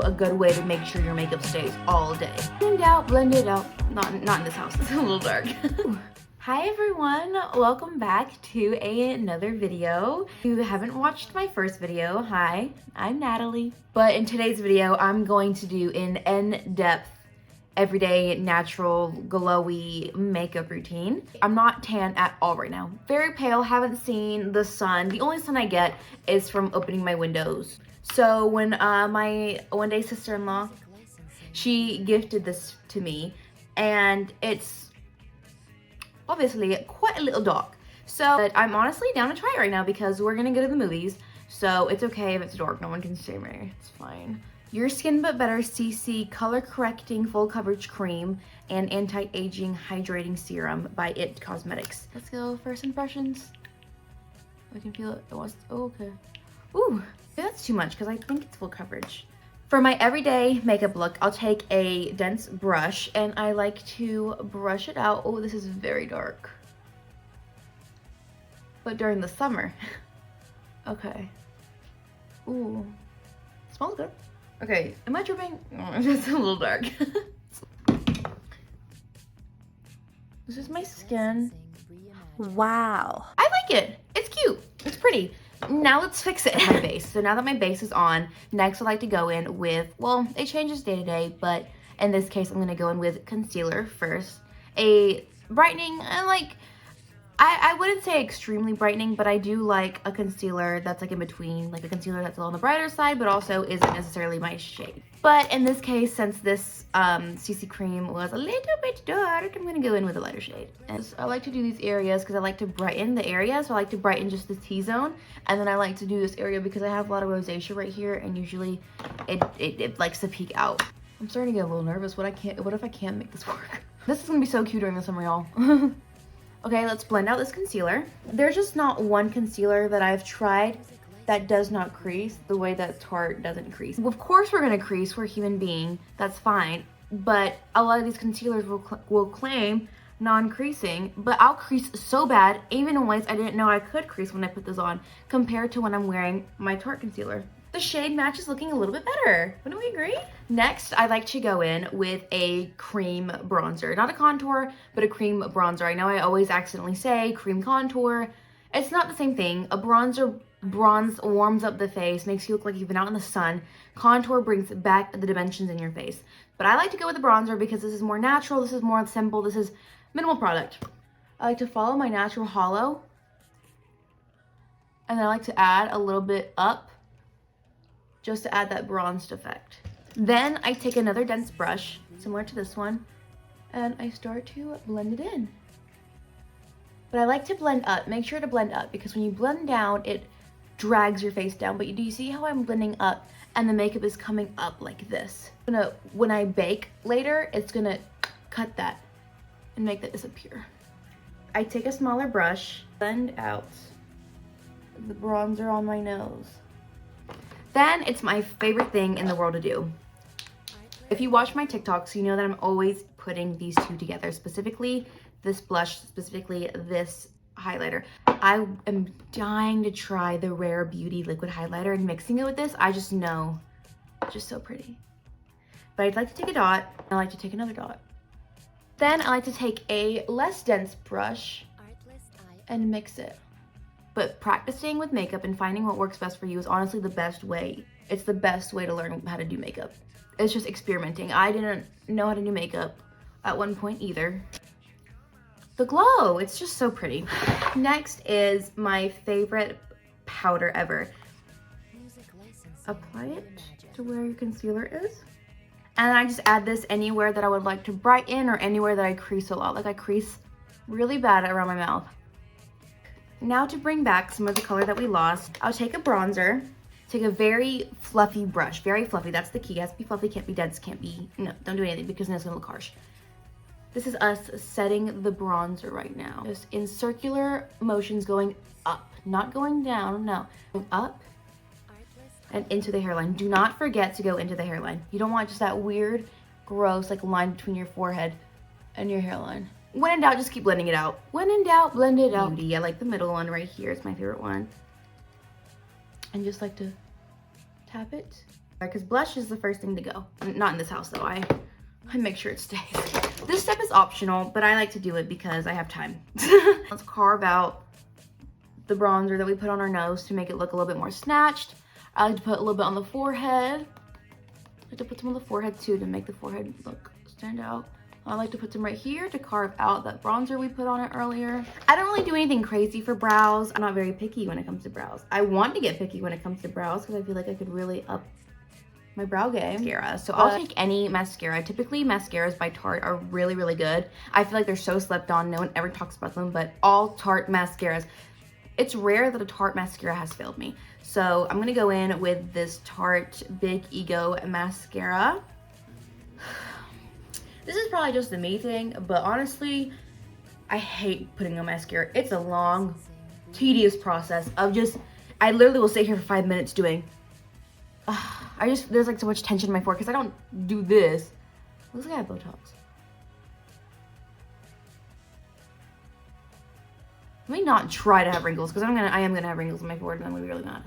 a good way to make sure your makeup stays all day. Blend out, blend it out. Not in this house, it's a little dark. Hi everyone, welcome back to another video. If you haven't watched my first video, hi, I'm Natalie. But in today's video, I'm going to do an in-depth, everyday, natural, glowy makeup routine. I'm not tan at all right now. Very pale, haven't seen the sun. The only sun I get is from opening my windows. So when my one day sister-in-law, she gifted this to me, and it's obviously quite a little dark. So I'm honestly down to try it right now because we're gonna go to the movies. So it's okay if it's dark, no one can see me, it's fine. Your Skin But Better CC Color Correcting Full Coverage Cream and Anti-Aging Hydrating Serum by It Cosmetics. Let's go first impressions. I can feel it, oh okay. Ooh, that's too much because I think it's full coverage. For my everyday makeup look, I'll take a dense brush and I like to brush it out. Oh, this is very dark. But during the summer. Okay. Ooh, smells good. Okay, am I dripping? Oh, it's a little dark. This is my skin. Wow. I like it. It's cute. It's pretty. Now let's fix it. My base. So now that my base is on, next I like to go in with, well, it changes day to day, but in this case, I'm gonna go in with concealer first. A brightening, I wouldn't say extremely brightening, but I do like a concealer that's like in between, like a concealer that's on the brighter side, but also isn't necessarily my shade. But in this case, since this CC cream was a little bit dark, I'm gonna go in with a lighter shade. And I like to do these areas because I like to brighten the area. So I like to brighten just the T-zone. And then I like to do this area because I have a lot of rosacea right here, and usually it likes to peek out. I'm starting to get a little nervous. What if I can't make this work? This is gonna be so cute during the summer, y'all. Okay, let's blend out this concealer. There's just not one concealer that I've tried that does not crease the way that Tarte doesn't crease. Of course we're gonna crease, we're human being, that's fine. But a lot of these concealers will claim non-creasing, but I'll crease so bad, even in ways I didn't know I could crease when I put this on, compared to when I'm wearing my Tarte concealer. The shade match is looking a little bit better. Wouldn't we agree? Next, I like to go in with a cream bronzer. Not a contour, but a cream bronzer. I know I always accidentally say cream contour. It's not the same thing. A bronze warms up the face, makes you look like you've been out in the sun. Contour brings back the dimensions in your face. But I like to go with the bronzer because this is more natural, this is more simple, this is minimal product. I like to follow my natural hollow. And then I like to add a little bit up, just to add that bronzed effect. Then I take another dense brush, similar to this one, and I start to blend it in. But I like to blend up, make sure to blend up, because when you blend down, it drags your face down. But do you see how I'm blending up and the makeup is coming up like this? When I bake later, it's gonna cut that and make that disappear. I take a smaller brush, blend out the bronzer on my nose. Then it's my favorite thing in the world to do. If you watch my TikToks, you know that I'm always putting these two together, specifically this blush, specifically this highlighter. I am dying to try the Rare Beauty liquid highlighter, and mixing it with this, I just know, it's just so pretty. But I'd like to take a dot, and I like to take another dot. Then I like to take a less dense brush and mix it. But practicing with makeup and finding what works best for you is honestly the best way. It's the best way to learn how to do makeup. It's just experimenting. I didn't know how to do makeup at one point either. The glow, it's just so pretty. Next is my favorite powder ever. Apply it to where your concealer is. And I just add this anywhere that I would like to brighten or anywhere that I crease a lot. Like I crease really bad around my mouth. Now to bring back some of the color that we lost, I'll take a bronzer, take a very fluffy brush, very fluffy, that's the key. It has to be fluffy, can't be dense, can't be, no, don't do anything because then it's gonna look harsh. This is us setting the bronzer right now. Just in circular motions going up, not going down, no. Going up and into the hairline. Do not forget to go into the hairline. You don't want just that weird, gross, like line between your forehead and your hairline. When in doubt, just keep blending it out. When in doubt, blend it out. Beauty. I like the middle one right here. It's my favorite one. And just like to tap it. Because blush is the first thing to go. Not in this house though. I make sure it stays. This step is optional, but I like to do it because I have time. Let's carve out the bronzer that we put on our nose to make it look a little bit more snatched. I like to put a little bit on the forehead. I like to put some on the forehead too to make the forehead look stand out. I like to put some right here to carve out that bronzer we put on it earlier. I don't really do anything crazy for brows. I'm not very picky when it comes to brows. I want to get picky when it comes to brows because I feel like I could really up my brow game. Mascara. So I'll take any mascara. Typically mascaras by Tarte are really, really good. I feel like they're so slept on. No one ever talks about them, but all Tarte mascaras. It's rare that a Tarte mascara has failed me. So I'm gonna go in with this Tarte Big Ego mascara. This is probably just a me thing, but honestly, I hate putting on mascara. It's a long, tedious process of just, I literally will sit here for 5 minutes doing, there's like so much tension in my forehead because I don't do this. Looks like I have Botox. Let me not try to have wrinkles because I am gonna have wrinkles in my forehead and I'm gonna be really mad.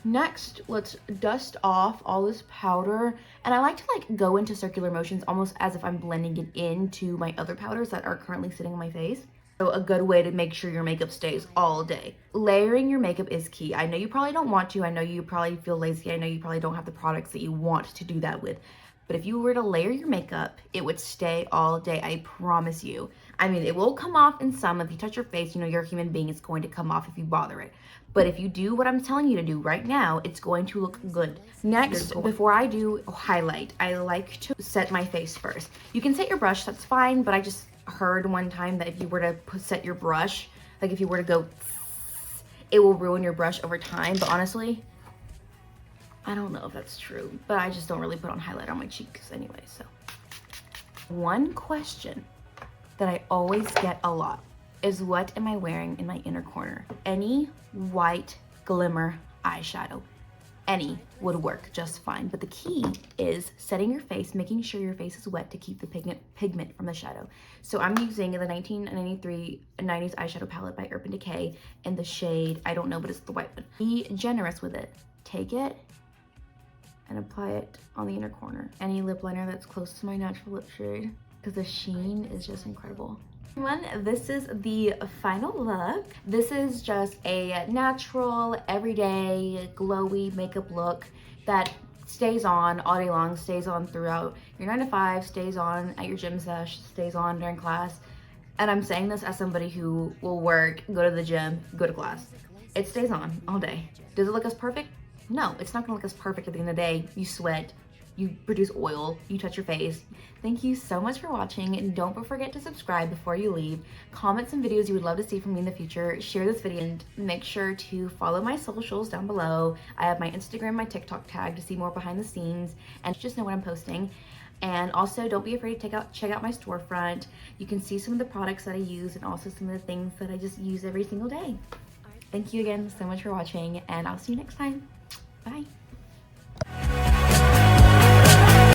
Next, let's dust off all this powder. And I like to like go into circular motions almost as if I'm blending it into my other powders that are currently sitting on my face. So a good way to make sure your makeup stays all day. Layering your makeup is key. I know you probably don't want to. I know you probably feel lazy. I know you probably don't have the products that you want to do that with. But if you were to layer your makeup, it would stay all day. I promise you. I mean, it will come off in some. If you touch your face, you know, you're a human being. It's going to come off if you bother it. But if you do what I'm telling you to do right now, it's going to look good. Next, before I do highlight, I like to set my face first. You can set your brush, that's fine, but I just heard one time that if you were to set your brush, like if you were to go, it will ruin your brush over time. But honestly, I don't know if that's true, but I just don't really put on highlight on my cheeks anyway, so. One question that I always get a lot is what am I wearing in my inner corner? Any white glimmer eyeshadow, any would work just fine. But the key is setting your face, making sure your face is wet to keep the pigment from the shadow. So I'm using the 1993 90s eyeshadow palette by Urban Decay in the shade, I don't know, but it's the white one. Be generous with it. Take it and apply it on the inner corner. Any lip liner that's close to my natural lip shade because the sheen is just incredible. This is the final look. This is just a natural, everyday, glowy makeup look that stays on all day long, stays on throughout your 9 to 5, stays on at your gym sesh, stays on during class. And I'm saying this as somebody who will work, go to the gym, go to class. It stays on all day. Does it look as perfect? No, it's not gonna look as perfect at the end of the day. You sweat, you produce oil, you touch your face. Thank you so much for watching, and don't forget to subscribe before you leave. Comment some videos you would love to see from me in the future. Share this video, and make sure to follow my socials down below. I have my Instagram, my TikTok tag to see more behind the scenes and just know what I'm posting. And also, don't be afraid to check out my storefront. You can see some of the products that I use and also some of the things that I just use every single day. Thank you again so much for watching, and I'll see you next time. Bye.